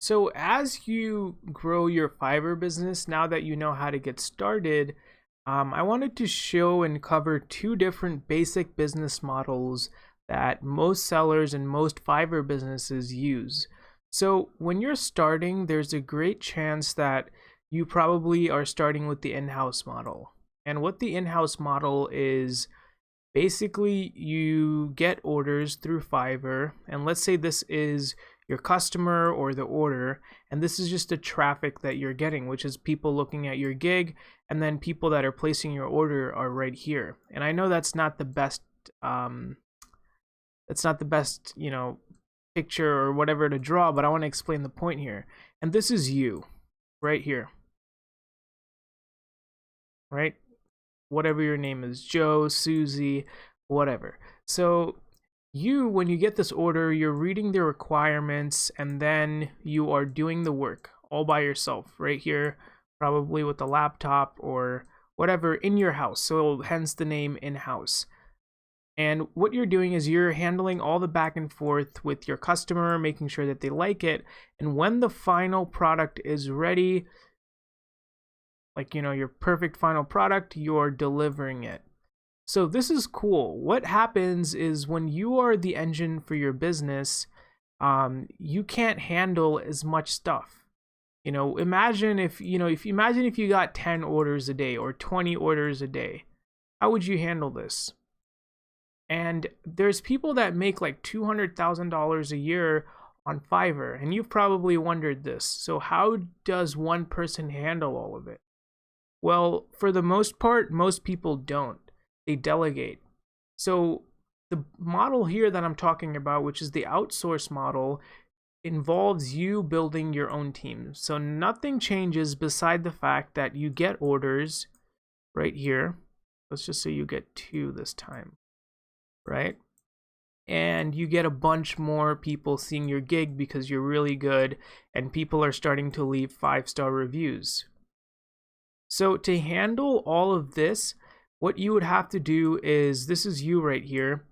So as you grow your Fiverr business, now that you know how to get started, I wanted to show and cover two different basic business models that most sellers and most Fiverr businesses use. So when you're starting, there's a great chance that you probably are starting with the in-house model. And what the in-house model is, basically, you get orders through Fiverr, and let's say this is your customer or the order, and this is just the traffic that you're getting, which is people looking at your gig, and then people that are placing your order are right here. And I know that's not the best, um, picture or whatever to draw, but I want to explain the point here. And this is you, right here, right? Whatever your name is, Joe, Susie, whatever. So when you get this order, you're reading the requirements and then you are doing the work all by yourself right here, probably with a laptop or whatever in your house. So hence the name in-house. And what you're doing is you're handling all the back and forth with your customer, making sure that they like it. And when the final product is ready, like, your perfect final product, you're delivering it. So this is cool. What happens is when you are the engine for your business, you can't handle as much stuff. Imagine if you got 10 orders a day or 20 orders a day. How would you handle this? And there's people that make like $200,000 a year on Fiverr, and you've probably wondered this. So how does one person handle all of it? Well, for the most part, most people don't. They delegate. So the model here that I'm talking about, which is the outsource model, involves you building your own team. So nothing changes beside the fact that you get orders right here. Let's just say you get 2 this time, right? And you get a bunch more people seeing your gig because you're really good and people are starting to leave 5-star reviews. So to handle all of this, what you would have to do is, this is you right here.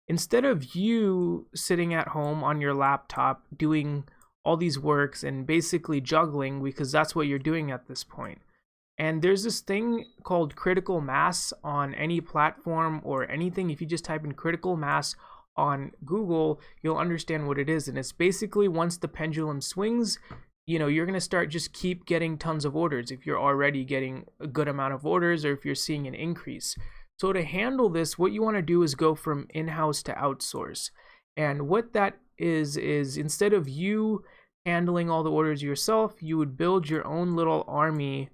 Instead of you sitting at home on your laptop doing all these works and basically juggling, because that's what you're doing at this point. And there's this thing called critical mass on any platform or anything. If you just type in critical mass on Google, you'll understand what it is. And it's basically once the pendulum swings, you're going to start just keep getting tons of orders if you're already getting a good amount of orders or if you're seeing an increase. So to handle this, what you want to do is go from in-house to outsource. And what that is instead of you handling all the orders yourself, you would build your own little army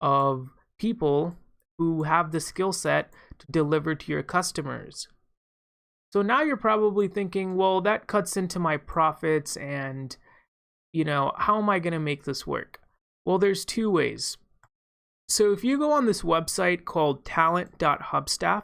of people who have the skill set to deliver to your customers. So now you're probably thinking, well, that cuts into my profits and how am I going to make this work? Well, there's 2 ways. So if you go on this website called talent.hubstaff,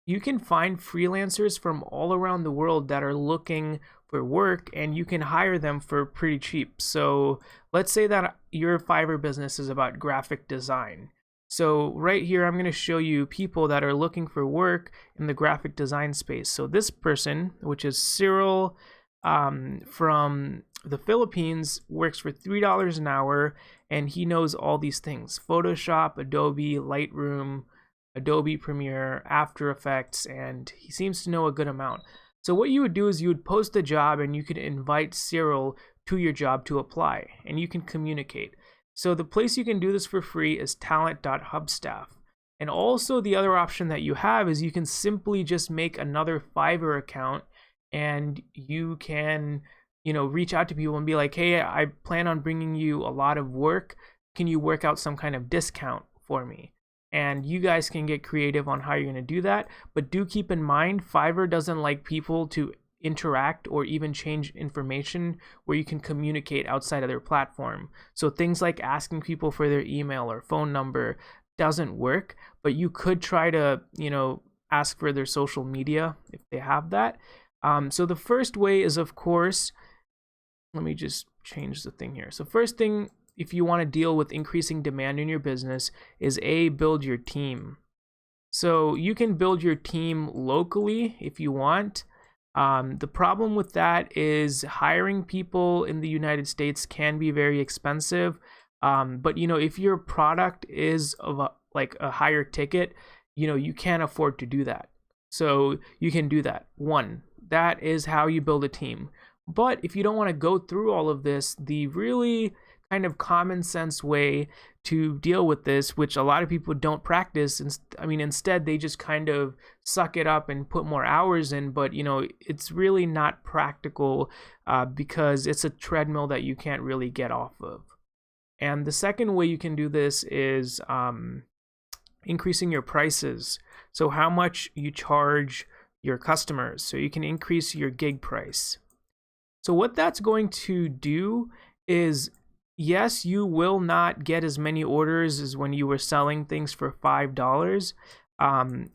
you can find freelancers from all around the world that are looking for work and you can hire them for pretty cheap. So let's say that your Fiverr business is about graphic design. So right here, I'm going to show you people that are looking for work in the graphic design space. So this person, which is Cyril, from the Philippines, works for $3 an hour, and he knows all these things: Photoshop, Adobe, Lightroom, Adobe Premiere, After Effects, and he seems to know a good amount. So what you would do is you would post a job and you could invite Cyril to your job to apply, and you can communicate. So the place you can do this for free is talent.hubstaff. And also the other option that you have is you can simply just make another Fiverr account and you can reach out to people and be like, hey, I plan on bringing you a lot of work. Can you work out some kind of discount for me? And you guys can get creative on how you're going to do that. But do keep in mind, Fiverr doesn't like people to interact or even change information where you can communicate outside of their platform. So things like asking people for their email or phone number doesn't work, but you could try to, ask for their social media if they have that. So the first way is, of course, let me just change the thing here. So first thing, if you want to deal with increasing demand in your business, is build your team. So you can build your team locally if you want. The problem with that is hiring people in the United States can be very expensive. But if your product is of like a higher ticket, you can't afford to do that. So you can do that. One, that is how you build a team. But if you don't want to go through all of this, the really kind of common sense way to deal with this, which a lot of people don't practice, instead they just kind of suck it up and put more hours in, but it's really not practical because it's a treadmill that you can't really get off of. And the second way you can do this is increasing your prices. So how much you charge your customers. So you can increase your gig price. So what that's going to do is, yes, you will not get as many orders as when you were selling things for $5.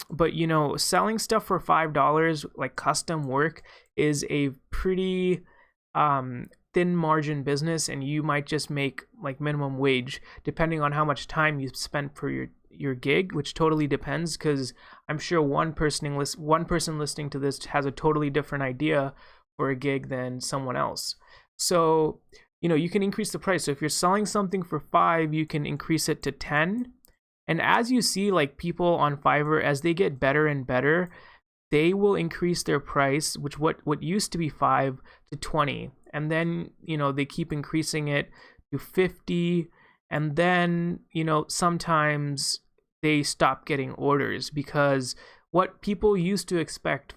But selling stuff for $5, like custom work, is a pretty thin margin business, and you might just make like minimum wage depending on how much time you spent for your gig, which totally depends, because I'm sure one person listening to this has a totally different idea for a gig than someone else. So you can increase the price. So if you're selling something for $5, you can increase it to $10. And as you see, like people on Fiverr, as they get better and better, they will increase their price, which what used to be $5 to $20. And then, they keep increasing it to $50. And then, sometimes they stop getting orders because what people used to expect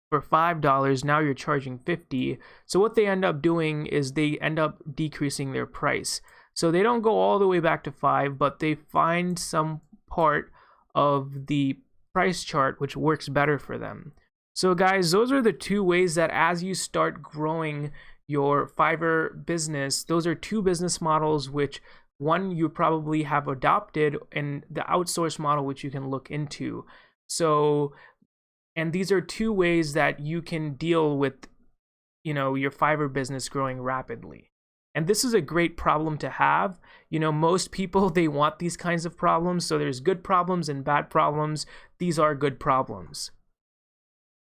for $5, now you're charging $50. So what they end up doing is they end up decreasing their price. So they don't go all the way back to $5, but they find some part of the price chart which works better for them. So guys, those are the two ways that as you start growing your Fiverr business, those are two business models which one you probably have adopted, and the outsource model which you can look into. So, and these are two ways that you can deal with, your Fiverr business growing rapidly. And this is a great problem to have. Most people, they want these kinds of problems. So there's good problems and bad problems. These are good problems.